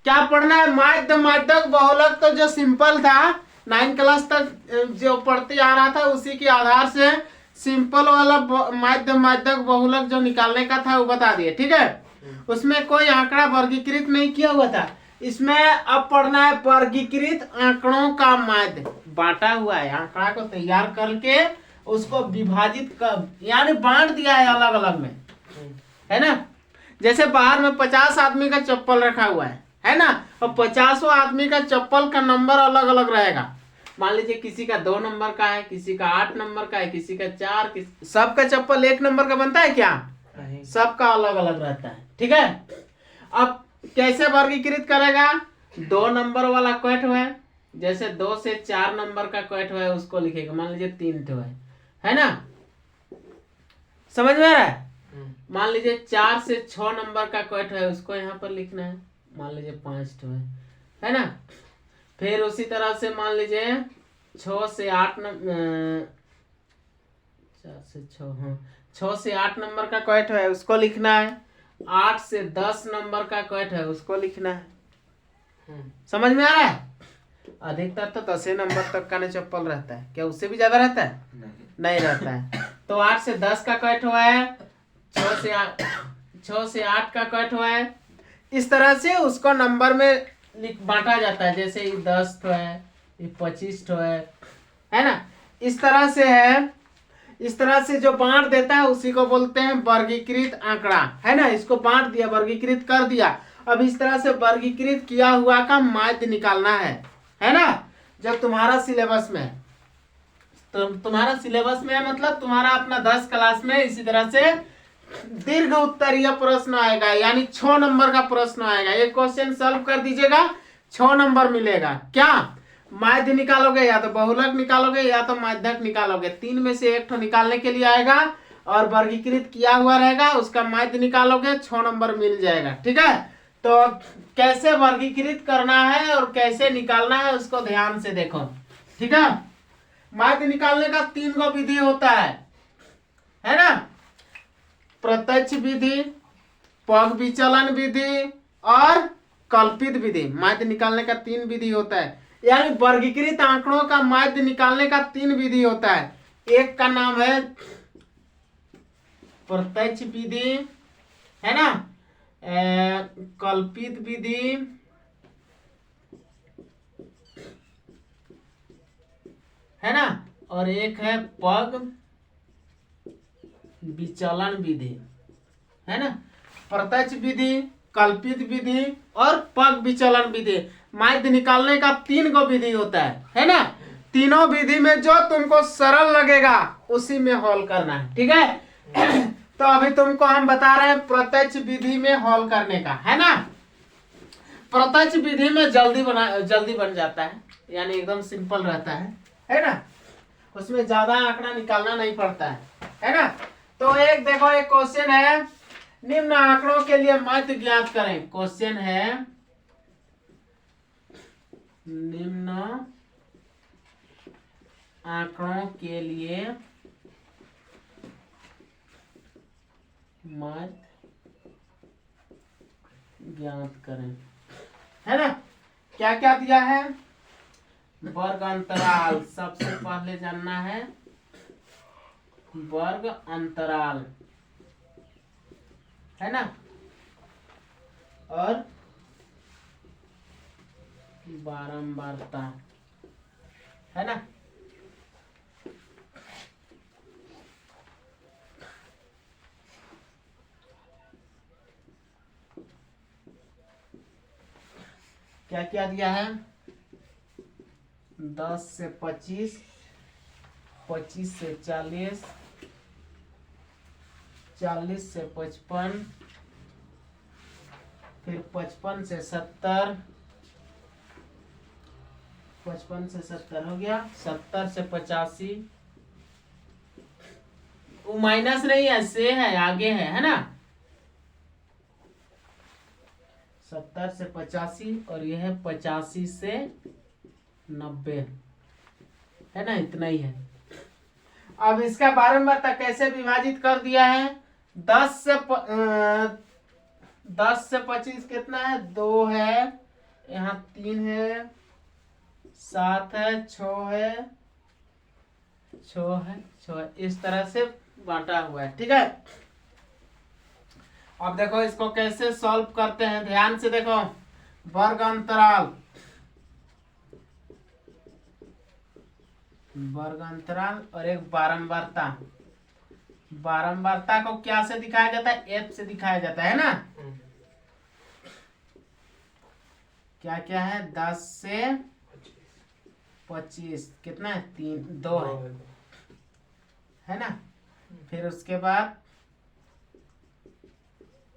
क्या पढ़ना है? माध्य, माध्यक, बहुलक तो जो सिंपल था 9 क्लास तक जो पढ़ते आ रहा था उसी के आधार से सिंपल वाला माध्य, माध्यक, बहुलक जो निकालने का था वो बता दिए। ठीक है, उसमें कोई आंकड़ा वर्गीकृत नहीं किया हुआ था। इसमें अब पढ़ना है वर्गीकृत आंकड़ों का माध्य। बांटा हुआ है, आंकड़ा को तैयार करके उसको विभाजित कर, यानी बांट दिया है अलग अलग में, है ना। जैसे बाहर में 50 आदमी का चप्पल रखा हुआ है ना, और 50 आदमी का चप्पल का नंबर अलग अलग रहेगा। मान लीजिए किसी का 2 नंबर का है, किसी का 8 नंबर का है, किसी का 4, सबका चप्पल 1 नंबर का बनता है क्या? सबका अलग अलग रहता है। ठीक है, अब कैसे वर्गीकृत करेगा? 2 नंबर वाला कोई ठो है, जैसे 2 से 4 नंबर का कोई ठो है उसको लिखेगा। मान लीजिए 3 ठो है ना, समझ में आ रहा है? मान लीजिए 4 से 6 नंबर का कोई ठो है उसको यहाँ पर लिखना है। मान लीजिए 5 ठो है ना। फिर उसी तरह से मान लीजिए 6 से 8 नंबर, 4 से 6, हाँ 6 से 8 नंबर का कोई ठो है उसको लिखना है। 8 से 10 नंबर का कोई ठो है उसको लिखना है। समझ में आ रहा है? अधिकतर तो 10 नंबर तक का चप्पल रहता है, क्या उससे भी ज्यादा रहता है? नहीं रहता है। तो 8 से 10 का कोई ठो है, 6 से 8 का कोई ठो है। इस तरह से उसको नंबर में बांटा जाता है। जैसे ये 10 ठो है, ये 25 ठो है ना। इस तरह से है, इस तरह से जो बांट देता है उसी को बोलते हैं वर्गीकृत आंकड़ा, है ना। इसको बांट दिया, वर्गीकृत कर दिया। अब इस तरह से वर्गीकृत किया हुआ का माध्य निकालना है ना। जब तुम्हारा सिलेबस में, तो तुम्हारा सिलेबस में मतलब तुम्हारा अपना 10 क्लास में इसी तरह से दीर्घ उत्तरीय प्रश्न आएगा, यानी 6 नंबर का प्रश्न आएगा। ये क्वेश्चन सॉल्व कर दीजिएगा, 6 नंबर मिलेगा। क्या माध्य निकालोगे, या तो बहुलक निकालोगे या तो माध्यक निकालोगे, 3 में से एक ठो निकालने के लिए आएगा। और वर्गीकृत किया हुआ रहेगा, उसका माध्य निकालोगे, 6 नंबर मिल जाएगा। ठीक है, तो कैसे वर्गीकृत करना है और कैसे निकालना है उसको ध्यान से देखो। ठीक है, माध्य निकालने का 3 गो विधि होता है ना। प्रत्यक्ष विधि, पग विचलन विधि और कल्पित विधि। माध्य निकालने का 3 विधि होता है, यानी वर्गीकृत आंकड़ों का माध्य निकालने का 3 विधि होता है। एक का नाम है प्रत्यक्ष विधि, है ना, कल्पित विधि, है ना, और एक है पग विचलन विधि, है ना। प्रत्यक्ष विधि, कल्पित विधि और पग विचलन विधि। माध्य निकालने का 3 गो विधि होता है ना। तीनों विधि में जो तुमको सरल लगेगा उसी में हल करना है। ठीक है, तो अभी तुमको हम बता रहे हैं प्रत्यक्ष विधि में हल करने का, है ना। प्रत्यक्ष विधि में जल्दी बन जाता है, यानी एकदम सिंपल रहता है ना। उसमें ज्यादा आंकड़ा निकालना नहीं पड़ता है ना। तो एक देखो, एक क्वेश्चन है, निम्न आंकड़ों के लिए माध्य ज्ञात करें। क्वेश्चन है, निम्न आंकड़ों के लिए माध्य ज्ञात करें, है ना। क्या क्या दिया है? वर्ग अंतराल, सबसे पहले जानना है वर्ग अंतराल, है ना, और बारंबारता, है ना। क्या क्या दिया है? 10 से 25, 25 से 40, 40 से 55, फिर 55 से 70, 55 से 70 हो गया, 70 से 85, वो माइनस नहीं है, से है, आगे है ना। 70 से 85 और यह है 85 से 90, है ना, इतना ही है। अब इसका बारंबारता कैसे विभाजित कर दिया है? 10 से 25 कितना है? 2 है, यहाँ 3 है, 7 है, 6 है, 6 है, 6 है, इस तरह से बांटा हुआ है। ठीक है, अब देखो इसको कैसे सॉल्व करते हैं, ध्यान से देखो। वर्ग अंतराल, वर्ग अंतराल और एक बारंबारता। बारंबारता को क्या से दिखाया जाता है? एफ से दिखाया जाता है ना। क्या क्या है? 10 से 25 कितना है? 3 2 है ना। फिर उसके बाद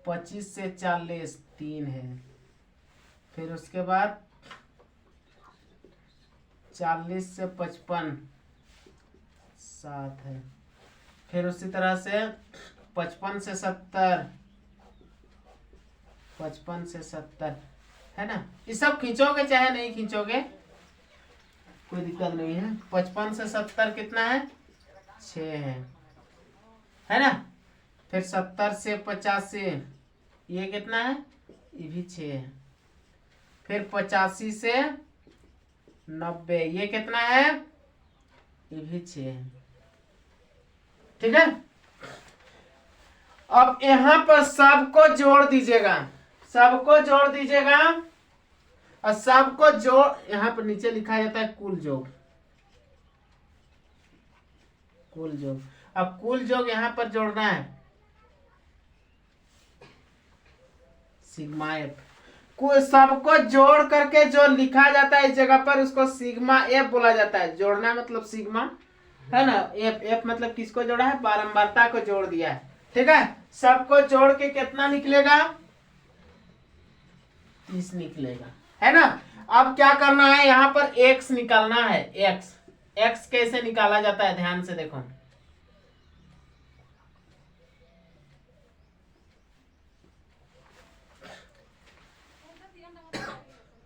25 से 40 3 है। फिर उसके बाद 40 से 55 7 है। फिर उसी तरह से 55 से 70, 55 से 70 है ना। ये सब खींचोगे चाहे नहीं खींचोगे कोई दिक्कत नहीं है। 55 से 70 कितना है? 6 है ना। फिर 70 से 85 ये कितना है? ये भी 6 है। फिर 85 से 90 ये कितना है? ये भी 6 है। ठीक है, अब यहाँ पर सबको जोड़ दीजिएगा, सबको जोड़ दीजिएगा और सबको जोड़, यहाँ पर नीचे लिखा जाता है कुल योग, कुल योग। अब कुल योग यहाँ पर जोड़ना है सिग्मा एफ। सबको जोड़ करके जो लिखा जाता है इस जगह पर उसको सिग्मा एफ बोला जाता है। जोड़ना मतलब सिग्मा है ना। एफ, एफ मतलब किसको जोड़ा है? बारंबारता को जोड़ दिया है। ठीक है, सबको जोड़ के कितना निकलेगा? 30 निकलेगा, है ना। अब क्या करना है? यहाँ पर x निकालना है। x, x कैसे निकाला जाता है ध्यान से देखो।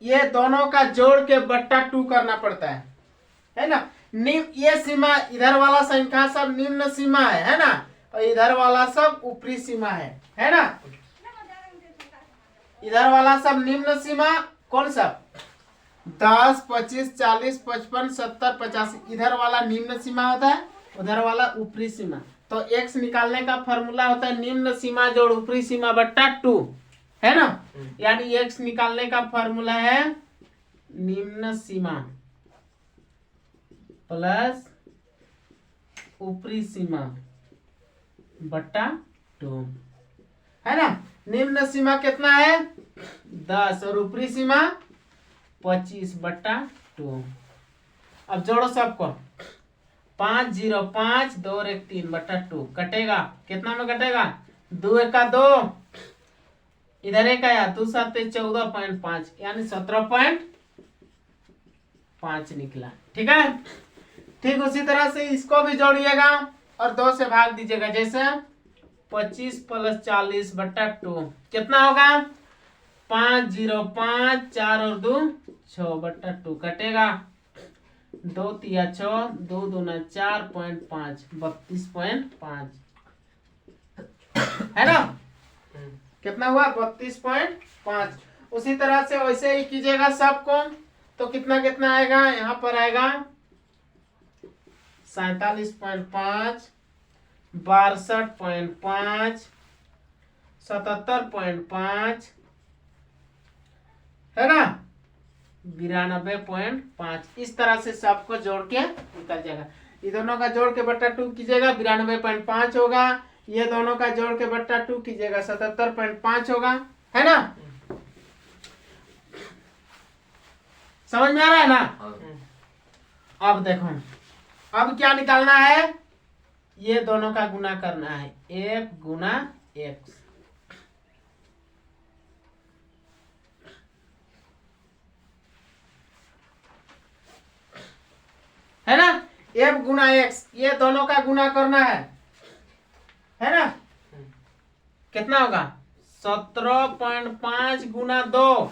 ये दोनों का जोड़ के बट्टा 2 करना पड़ता है ना। ये सीमा, इधर वाला संख्या सब निम्न सीमा है ना, और इधर वाला सब ऊपरी सीमा है ना। इधर वाला सब निम्न सीमा कौन सा? 10, 25, 40, 55, 70, 85 इधर वाला निम्न सीमा होता है, उधर वाला ऊपरी सीमा। तो x निकालने का फॉर्मूला होता है निम्न सीमा जोड़ ऊपरी सीमा बट्टा 2, है ना। यानी x निकालने का फॉर्मूला है निम्न सीमा प्लस ऊपरी सीमा बट्टा 2, है ना। निम्न सीमा कितना है? 10 और ऊपरी सीमा 25 बट्टा 2। अब जोड़ो सबको। 5 0 5 2 और 1 3 बट्टा 2 कटेगा। कितना में कटेगा? 2 1 का 2, इधर एक आया 2 7 14.5 यानी 17.5 निकला। ठीक है, ठीक उसी तरह से इसको भी जोड़िएगा और 2 से भाग दीजिएगा। जैसे 25 प्लस 40 बट्टा 2 कितना होगा? 5 0 5 4 और 2 6 बट्टा 2 कटेगा। 2 3 6 2 2 4.5 32.5 है ना। कितना हुआ? 32.5। उसी तरह से वैसे ही कीजिएगा सबको। तो कितना कितना आएगा? यहाँ पर आएगा 47.5 62.5 77.5 है ना 92.5। इस तरह से सबको जोड़ के निकल जाएगा। ये दोनों का जोड़ के बट्टा 2 कीजिएगा 92.5 होगा। ये दोनों का जोड़ के बट्टा 2 कीजिएगा 77.5 होगा, है ना। समझ में आ रहा है ना। अब देखो, अब क्या निकालना है? ये दोनों का गुना करना है f गुना x, है ना। f गुना x ये दोनों का गुना करना है ना। कितना होगा? 17.5 गुना 2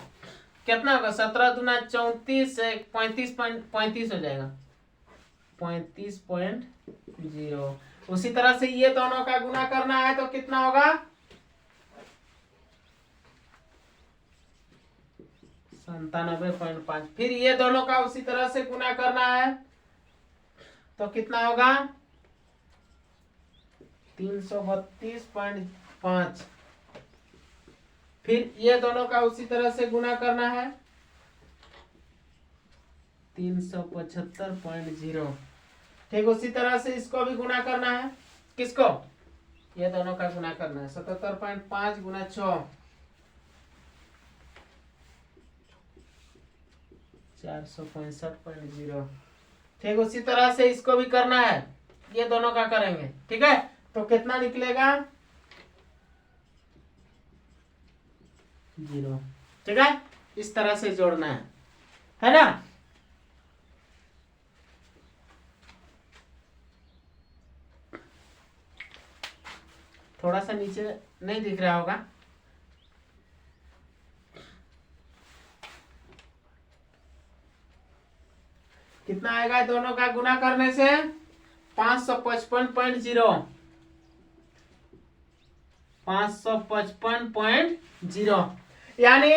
कितना होगा? 17 दूना 34 से 35 हो जाएगा 35.0। उसी तरह से ये दोनों का गुना करना है तो कितना होगा? 97.5। फिर ये दोनों का उसी तरह से गुना करना है तो कितना होगा 332.5। फिर ये दोनों का उसी तरह से गुना करना है 375.0। ठीक उसी तरह से इसको भी गुना करना है। किसको? ये दोनों का गुना करना है 77.5 गुना 6 465.0। ठीक उसी तरह से इसको भी करना है, ये दोनों का करेंगे। ठीक है, तो कितना निकलेगा 0। ठीक है, इस तरह से जोड़ना है ना। थोड़ा सा नीचे नहीं दिख रहा होगा। कितना आएगा दोनों का गुना करने से 555.0 555.0 यानी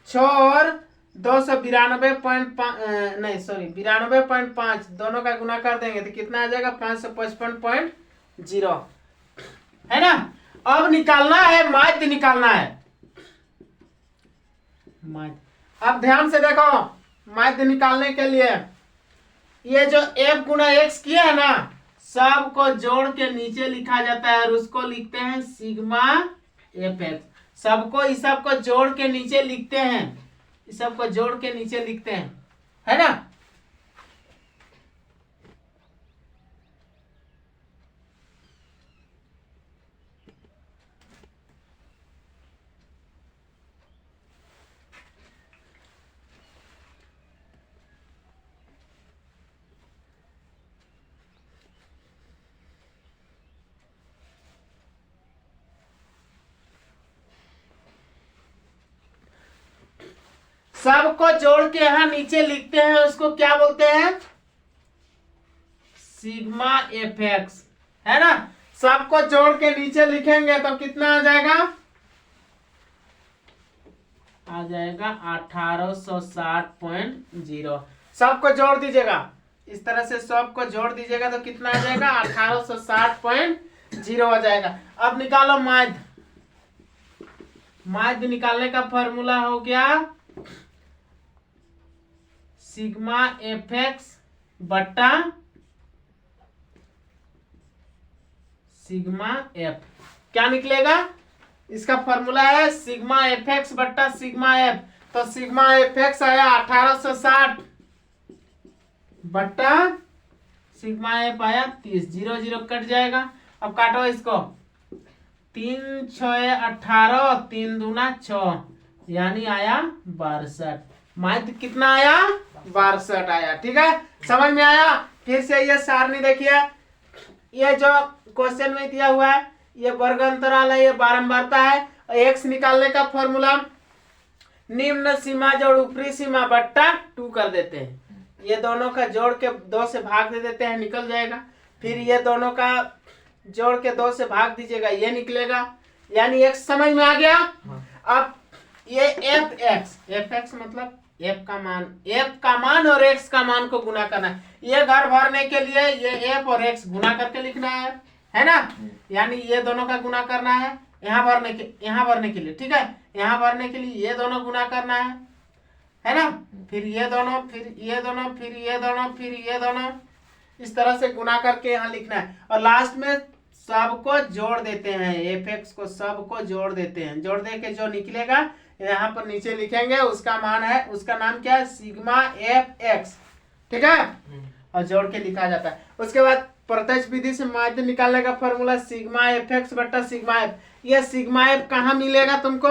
6 और 92.5 दोनों का गुना कर देंगे तो कितना आ जाएगा 555.0 है ना। अब निकालना है माध्य, निकालना है माध्य। अब ध्यान से देखो, माध्य निकालने के लिए ये जो f गुना x किया है ना, सब को जोड़ के नीचे लिखा जाता है और उसको लिखते हैं सिग्मा fx। सबको इस सब को जोड़ के नीचे लिखते हैं, इस सब को जोड़ के नीचे लिखते हैं, है ना। सबको जोड़ के यहां नीचे लिखते हैं, उसको क्या बोलते हैं सिग्मा fx, है ना। सबको जोड़ के नीचे लिखेंगे तो कितना आ जाएगा 1860.0। सबको जोड़ दीजिएगा, इस तरह से सबको जोड़ दीजिएगा तो कितना आ जाएगा 1860.0 आ जाएगा। अब निकालो माध्य। माध्य निकालने का फॉर्मूला हो गया सिग्मा fx बट्टा सिग्मा f। क्या निकलेगा? इसका फॉर्मूला है सिग्मा fx बट्टा सिग्मा f। तो सिग्मा fx आया 1860 बट्टा सिग्मा f आया 30। 0 0 कट जाएगा। अब काटो इसको, 3 6 18, 3 दूना 6 यानी आया 62। माध्य कितना आया 62 आया। ठीक है, समझ में आया। फिर से ये सारणी देखिए, ये जो क्वेश्चन में दिया हुआ है ये वर्ग अंतराल है, ये बारंबारता है। x निकालने का फॉर्मूला निम्न सीमा जोड़ ऊपरी सीमा बट्टा 2 कर देते हैं। ये दोनों का जोड़ के 2 से भाग दे देते हैं, निकल जाएगा। फिर ये दोनों का जोड़ के 2 से भाग दीजिएगा, ये निकलेगा। यानी x समझ में आ गया। अब ये fx मतलब f का मान और x का मान को गुना करना है। ये घर भरने के लिए ये f और x गुना करके लिखना है ना। यानी ये दोनों का गुना करना है यहाँ भरने के लिए। ठीक है, यहाँ भरने के लिए ये दोनों गुना करना है ना। फिर ये दोनों, फिर ये दोनों, फिर ये दोनों, फिर ये दोनों, इस तरह से गुना करके यहाँ लिखना है। और लास्ट में सबको जोड़ देते हैं, fx को सबको जोड़ देते हैं। जोड़ दे के जो निकलेगा यहाँ पर नीचे लिखेंगे, उसका मान है, उसका नाम क्या है सिग्मा fx। ठीक है, और जोड़ के लिखा जाता है। उसके बाद प्रत्यक्ष विधि से माध्य निकालने का फॉर्मूला सिग्मा fx बट्टा सिग्मा f। ये सिग्मा f कहाँ मिलेगा तुमको?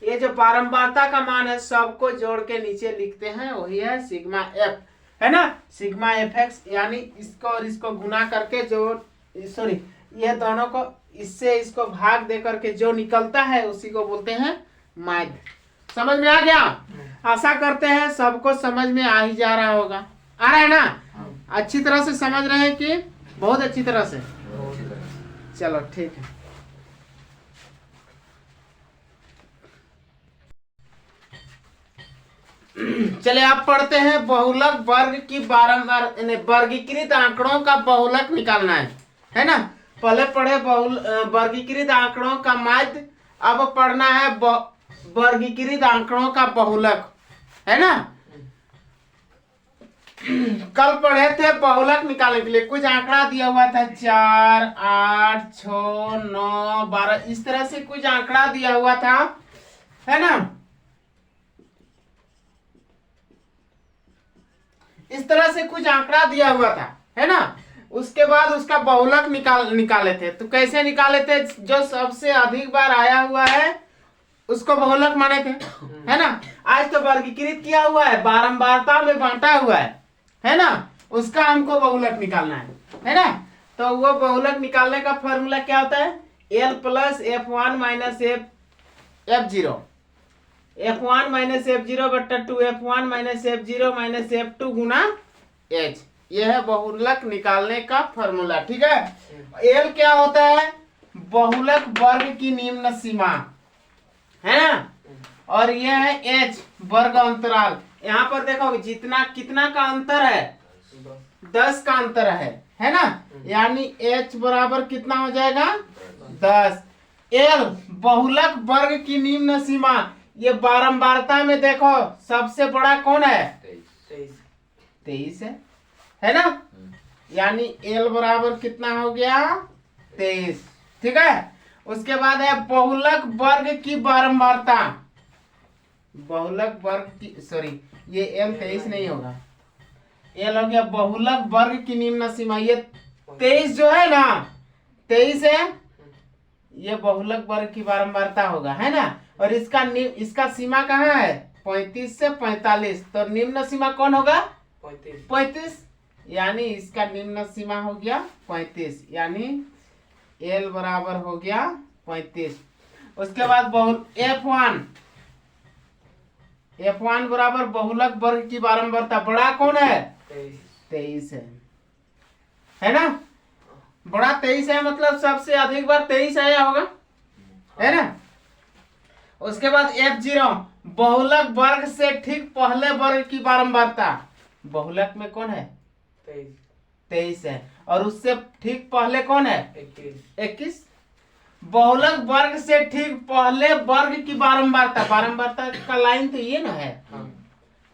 ये जो बारंबारता का मान है सबको जोड़ के नीचे लिखते हैं, वही है सिग्मा f, है ना। सिग्मा fx यानी इसको और इसको गुना करके ये दोनों को इससे इसको भाग दे करके जो निकलता है उसी को बोलते हैं माध्य। समझ में आ गया? आशा करते हैं सबको समझ में आ ही जा रहा होगा। आ रहा है ना? अच्छी तरह से समझ रहे हैं कि बहुत अच्छी तरह से? चलो ठीक है। चले आप पढ़ते हैं बहुलक वर्ग की बारंबार वर्गीकृत आंकड़ों का बहुलक निकालना है ना। पहले पढ़े वर्गीकृत आंकड़ों का माध्य, अब पढ़ना है वर्गीकृत आंकड़ों का बहुलक, है ना। कल पढ़े थे बहुलक निकालने के लिए कुछ आंकड़ा दिया हुआ था 4, 8, 6, 9, 12, इस तरह से कुछ आंकड़ा दिया हुआ था, है ना। इस तरह से कुछ आंकड़ा दिया हुआ था, है ना। उसके बाद उसका बहुलक निकाले थे। तो कैसे निकाले थे? जो सबसे अधिक बार आया हुआ है उसको बहुलक माने थे, है ना। आज तो वर्गीकृत किया हुआ है, बारंबारता में बांटा हुआ है ना। उसका हमको बहुलक निकालना है ना। तो वो बहुलक निकालने का फॉर्मूला क्या होता है? L plus F1 minus F0, F1 minus F0 बट्टा 2 F1 minus F0 minus F2 गुना H। यह है बहुलक निकालने का फॉर्मूला, ठीक है। L क्या होता है? बहुलक वर्ग की निम्न सीमा, है ना। और यह है H वर्ग अंतराल। यहाँ पर देखो जितना कितना का अंतर है, 10 का अंतर है ना। यानी H बराबर कितना हो जाएगा? 10। L बहुलक वर्ग की निम्न सीमा, ये बारंबारता में देखो सबसे बड़ा कौन है? 23 है ना। यानी L बराबर कितना हो गया? 23, ठीक है। उसके बाद है बहुलक वर्ग की बारंबारता, बहुलक वर्ग की, सॉरी ये L 23 नहीं होगा, L हो गया बहुलक वर्ग की निम्न सीमा। ये 23 जो है ना, 23 है, ये बहुलक वर्ग की बारंबारता होगा, है ना। और इसका सीमा कहाँ है? 35 से 45, तो निम्न सीमा कौन होगा? 35। यानी इसका निम्न सीमा हो गया 35, यानी L बराबर हो गया 35। उसके बाद F1 बराबर बहुलक वर्ग की बारंबारता, बड़ा कौन है? 23 है ना। बड़ा 23 है, मतलब सबसे अधिक बार 23 आया होगा, है ना। उसके बाद F0 बहुलक वर्ग से ठीक पहले वर्ग की बारंबारता, बहुलक में कौन है? 23 है, और उससे ठीक पहले कौन है? 21। बहुलक वर्ग से ठीक पहले वर्ग की बारंबारता, बारंबारता का लाइन तो ये ना है,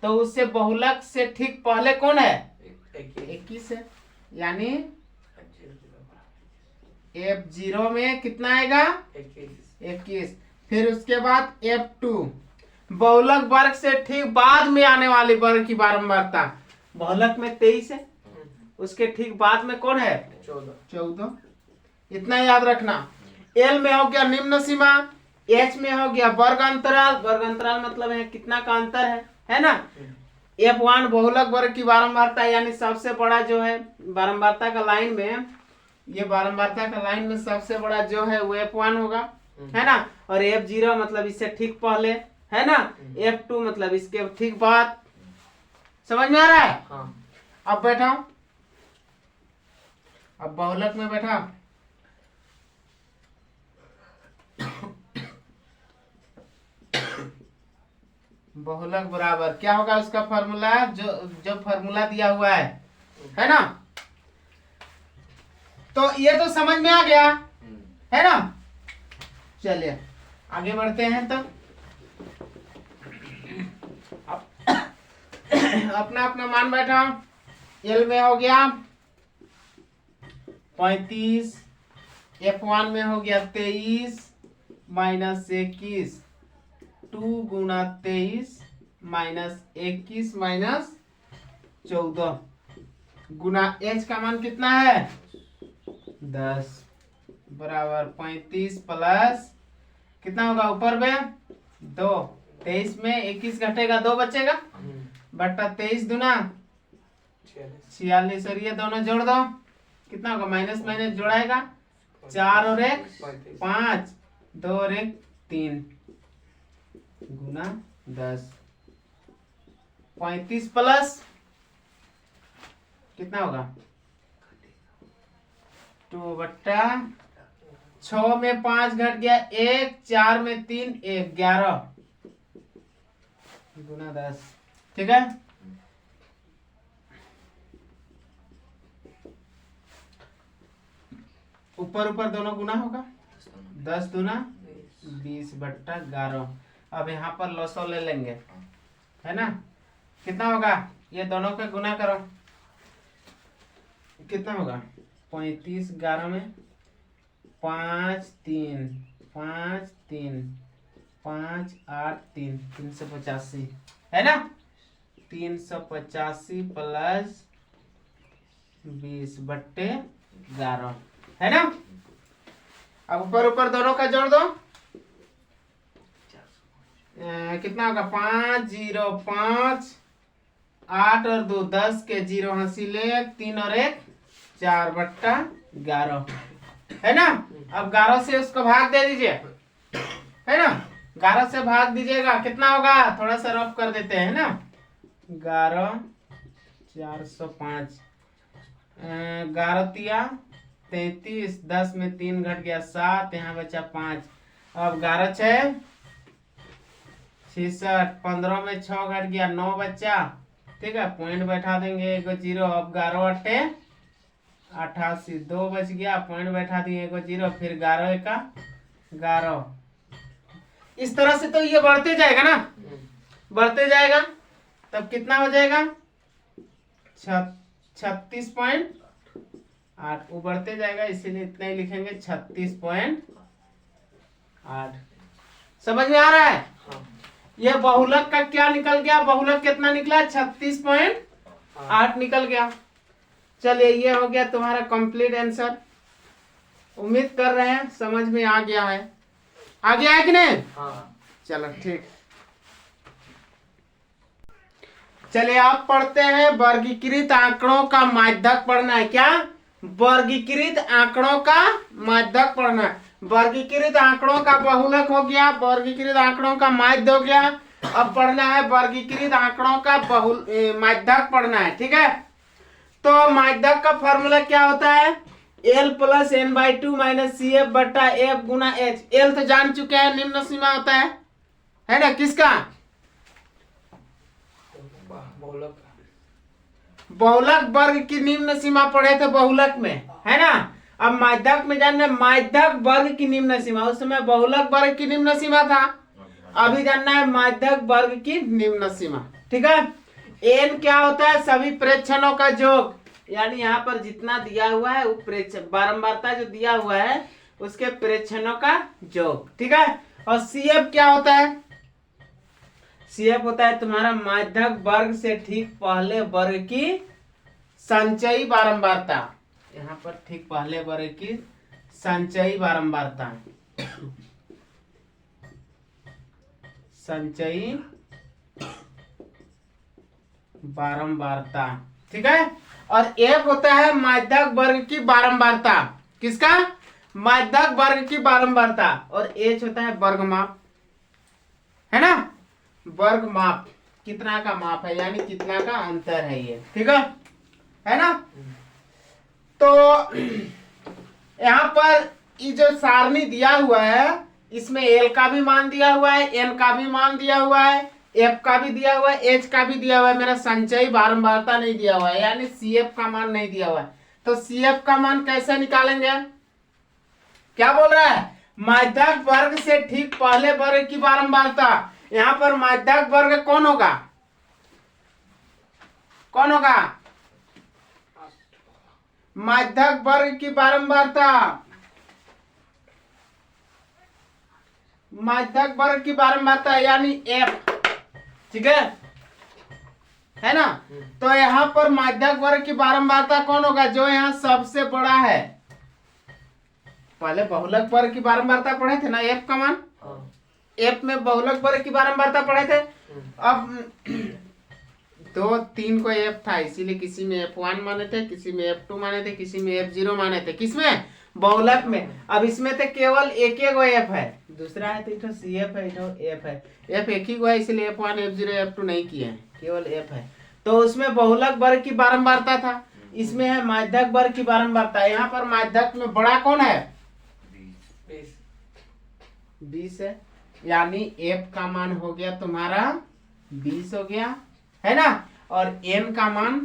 तो उससे बहुलक से ठीक पहले कौन है? 21 है। यानी F0 में कितना आएगा? 21। फिर उसके बाद F2 बहुलक वर्ग से ठीक बाद में आने वाले वर्ग की बारंबारता, बहुलक में 23 है, उसके ठीक बाद में कौन है? 14। इतना याद रखना। L में हो गया निम्न सीमा, H में हो गया वर्ग अंतराल, वर्ग अंतराल मतलब है कितना का अंतर है ना। F1 बहुलक वर्ग की बारंबारता, यानी सबसे बड़ा जो है बारंबारता का लाइन में, ये बारंबारता का लाइन में सबसे बड़ा जो है वो F1 होगा, है ना। और F0 मतलब इससे ठीक पहले, है ना। F2 मतलब इसके ठीक बाद। समझ में आ रहा है? हाँ। अब बैठाओ, अब बहुलक में बैठा। बहुलक बराबर क्या होगा? उसका फॉर्मूला जो फॉर्मूला दिया हुआ है ना। तो ये तो समझ में आ गया, है ना। चलिए आगे बढ़ते हैं। तो अपना अपना मान बैठा। L में हो गया 35, F1 में हो गया 23 माइनस 21, 2 गुना 23 माइनस 21 माइनस 14 गुना H का मान कितना है? 10 बराबर 35 प्लस कितना होगा ऊपर में? 2। 23 में 21 घटेगा, 2 बचेगा, बट्टा 23 दूना 46, और ये दोनों जोड़ दो, कितना होगा? माइनस माइनस जोड़ाएगा, 4 और 1 5, 2 और 1 3 गुना 10। 35 प्लस कितना होगा? 2 बट्टा 6 में 5 घट गया 1, 4 में 3 1, 11 गुना 10। ठीक है। ऊपर ऊपर दोनों गुना होगा, 10 दूना 20/11। अब यहाँ पर लसो ले लेंगे, है ना। कितना होगा, ये दोनों का गुना करो, कितना होगा 35, 11 में 5 3 5 3 5 8 3 385 है ना। 385 प्लस 20/11 है ना। अब ऊपर ऊपर दोनों का जोड़ दो, कितना होगा 5 0 5 8 और 2 10 के 0 हासिल 1 3 और 1 4/11 है ना। अब 11 से उसको भाग दे दीजिए, है ना। 11 से भाग दीजिएगा, कितना होगा, थोड़ा सा रफ कर देते हैं ना। 11 405, 11 तिया 33, 10 में 3 घट गया 7, यहाँ बचा 5। अब 11 6 66, 15 में 6 घट गया 9 बच्चा, ठीक है। पॉइंट बैठा देंगे, एगो 0। अब 11 8 88, 2 बच गया, पॉइंट बैठा दिए, एगो 0। फिर 11 1 11। इस तरह से तो ये बढ़ते जाएगा ना, बढ़ते जाएगा। तब कितना हो जाएगा 36.8, वो बढ़ते जाएगा, इसीलिए इतना ही लिखेंगे 36.8। समझ में आ रहा है। ये बहुलक का क्या निकल गया, बहुलक कितना निकला 36.8 निकल गया। चलिए ये हो गया तुम्हारा कंप्लीट आंसर। उम्मीद कर रहे हैं समझ में आ गया है, आ गया है कि नहीं। चलो ठीक। चलिए आप पढ़ते हैं वर्गीकृत आंकड़ों का माध्यक पढ़ना है। क्या, वर्गीकृत आंकड़ों का माध्यक पढ़ना है। वर्गीकृत आंकड़ों का बहुलक हो गया, वर्गीकृत आंकड़ों का माध्य हो गया। अब पढ़ना है वर्गीकृत आंकड़ों का माध्यक पढ़ना है, ठीक है। तो माध्यक का फॉर्मूला क्या होता है, L + n/2 - CF/F गुना H। L तो जान चुके हैं, निम्न सीमा होता है ना, किसका, बहुलक वर्ग की निम्न सीमा पढ़े थे बहुलक में, है ना। अब माध्यक में जानना माध्यक वर्ग की निम्न सीमा, उस समय बहुलक वर्ग की निम्न सीमा था, अभी जानना है माध्यक वर्ग की निम्न सीमा, ठीक है। n क्या होता है, सभी प्रेक्षणों का योग, यानी यहाँ पर जितना दिया हुआ है वो बारंबारता जो दिया हुआ है उसके प्रेक्षणों का योग, ठीक है। और CF क्या होता है, CF होता है तुम्हारा माध्यक वर्ग से ठीक पहले वर्ग की संचयी बारंबारता। यहाँ पर ठीक पहले वर्ग की संचयी बारंबारता, संचयी बारंबारता, ठीक है। और F होता है माध्यक वर्ग की बारंबारता, किसका, माध्यक वर्ग की बारंबारता। और H होता है वर्ग माप, है ना, वर्ग माप, कितना का माप है, यानी कितना का अंतर है ये, ठीक है ना। तो यहाँ पर ये जो सारणी दिया हुआ है इसमें L का भी मान दिया हुआ है, N का भी मान दिया हुआ है, F का भी दिया हुआ है, H का भी दिया हुआ है, मेरा संचयी बारंबारता नहीं दिया हुआ है, यानी CF का मान नहीं दिया हुआ है। तो CF का मान कैसे निकालेंगे, क्या बोल रहा है, माध्यक वर्ग से ठीक पहले वर्ग की बारंबारता। यहाँ पर माध्यक वर्ग कौन होगा, कौन होगा, माध्यक वर्ग की बारंबारता, माध्यक वर्ग की बारंबारता यानी F, ठीक है ना। तो यहाँ पर माध्यक वर्ग की बारंबारता कौन होगा, जो यहाँ सबसे बड़ा है। पहले बहुलक वर्ग की बारंबारता पढ़े थे ना, F का मान, F में बहुलक वर्ग की बारंबारता पढ़े थे। अब 2 3 को F था, इसीलिए किसी में F1 माने थे, किसी में F2 माने थे, किसी में F0 माने थे, किसमें, बहुलक में। अब इसमें तो केवल एक ही F है, दूसरा है तो इधर CF है, इधर F है। F एक ही है, इसलिए F1 F0 F2 नहीं किए हैं, केवल F है। तो उसमें बहुलक वर्ग की बारंबारता था, इसमें है माध्यक वर्ग की बारंबारता। यहाँ पर माध्यक में बड़ा कौन है, 20 है, यानी F का मान हो गया तुम्हारा 20 हो गया, है ना, और n का मान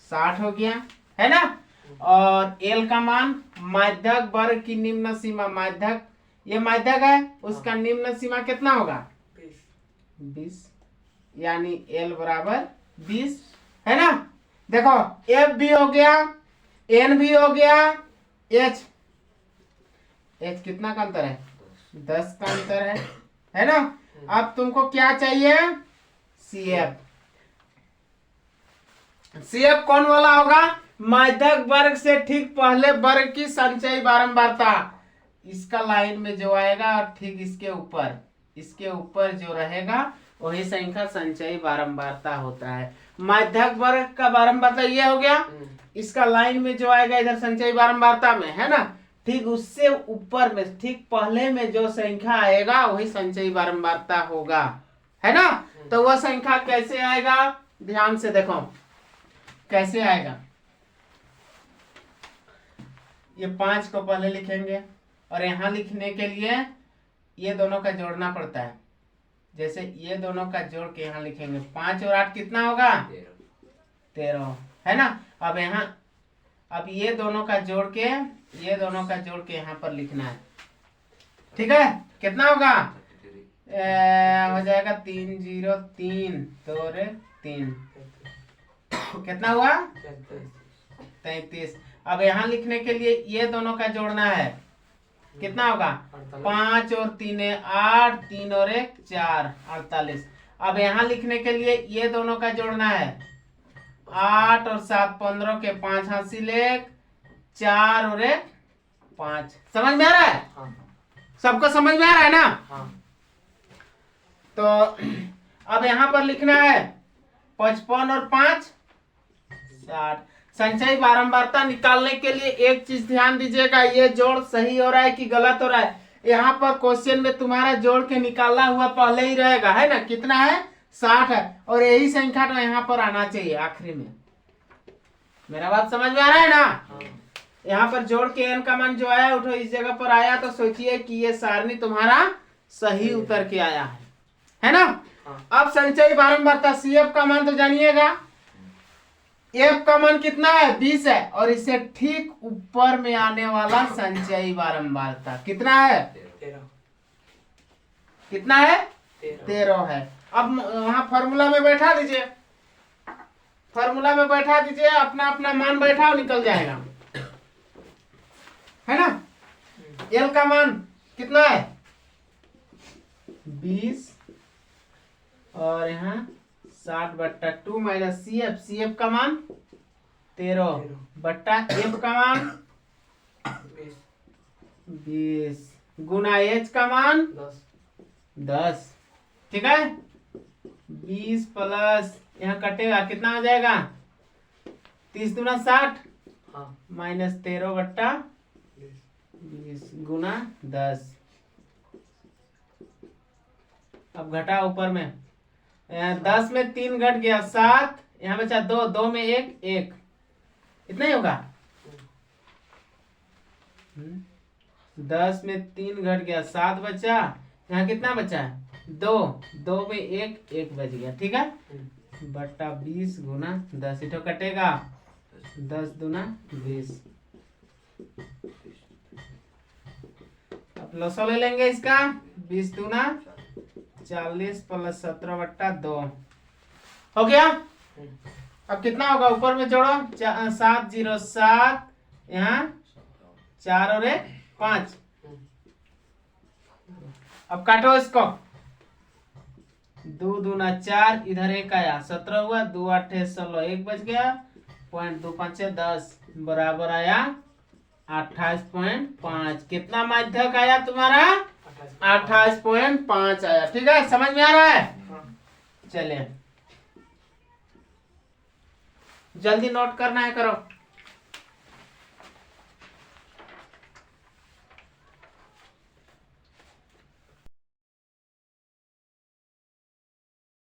60 हो गया, है ना, और l का मान माध्यक वर्ग की निम्न सीमा, माध्यक ये माध्यक है, उसका निम्न सीमा कितना होगा 20, यानी l बराबर 20, है ना। देखो f भी हो गया, n भी हो गया, h कितना का अंतर है 10 का अंतर है ना। अब तुमको क्या चाहिए CF, CF कौन वाला होगा, माध्यक वर्ग से ठीक पहले वर्ग की संचयी बारंबारता, इसका लाइन में जो आएगा और ठीक इसके ऊपर जो रहेगा वही संख्या संचयी बारंबारता होता है। माध्यक वर्ग का बारंबारता ये हो गया, इसका लाइन में जो आएगा इधर संचयी बारंबारता में, है ना, ठीक उससे ऊपर में ठीक पहले में जो संख्या आएगा वही संचयी बारंबारता होगा, है ना। तो वह संख्या कैसे आएगा, ध्यान से देखो कैसे आएगा। ये 5 को पहले लिखेंगे और यहाँ लिखने के लिए ये दोनों का जोड़ना पड़ता है, जैसे ये दोनों का जोड़ के यहाँ लिखेंगे, 5 और 8 कितना होगा 13, है ना। अब यहाँ अब ये दोनों का जोड़ के यहाँ पर लिखना है, ठीक है। कितना होगा हो जाएगा 3 0 3 तो 3 कितना हुआ 33। अब यहाँ लिखने के लिए ये दोनों का जोड़ना है, कितना होगा 5 और 3 8, 3 और 1 4 48। अब यहाँ लिखने के लिए ये दोनों का जोड़ना है 8 और 7 15 के 5 हासिल 1 4 और 1 5। समझ में आ रहा है, सबको समझ में आ रहा है ना। तो अब यहाँ पर लिखना है 55 और 5 60। संचयी बारंबारता निकालने के लिए एक चीज ध्यान दीजिएगा, ये जोड़ सही हो रहा है कि गलत हो रहा है। यहाँ पर क्वेश्चन में तुम्हारा जोड़ के निकाला हुआ पहले ही रहेगा, है ना, कितना है 60 है, और यही संख्या तो यहाँ पर आना चाहिए आखिरी में। मेरा बात समझ में आ रहा है ना। यहाँ पर जोड़ के n का मान जो आया उठो इस जगह पर आया, तो सोचिए कि ये सारणी तुम्हारा सही उतर के आया है ना। अब संचयी बारंबारता CF का मान तो जानिएगा, f का मान कितना है 20 है, और इससे ठीक ऊपर में आने वाला संचयी बारंबारता कितना है 13 है। अब वहां फॉर्मूला में बैठा दीजिए, अपना अपना मान बैठाओ, निकल जाएगा, है ना। l का मान कितना है 20 और यहाँ 60/2 माइनस CF का मान 13 बट्टा f का मान 20 गुना h का मान 10, ठीक है। 20 प्लस यहाँ कटेगा कितना हो जाएगा 30 दूना 60 माइनस 13/20 गुना 10। अब घटा ऊपर में 10 में 3 घट गया 7, यहाँ बचा 2, 2 में 1 इतना ही होगा। 10 में 3 घट गया 7 बचा, यहाँ कितना बचा 2, 2 में 1 बच गया, ठीक है। बट्टा 20 गुना 10 इठो कटेगा 10 दूना 20। अब लसो ले लेंगे इसका 20 दूना 40 प्लस 17/2 हो गया। अब कितना होगा ऊपर में जोड़ो 7 0 7, यहाँ 4 और 1 5। अब काटो इसको 2 दूना 4, इधर 1 आया 17 हुआ, 2 8 16 1 बच गया, 0.25 10 बराबर आया 28.5। कितना माध्यक आया तुम्हारा 28.5 आया, ठीक है। समझ में आ रहा है, चलिए जल्दी नोट करना है, करो।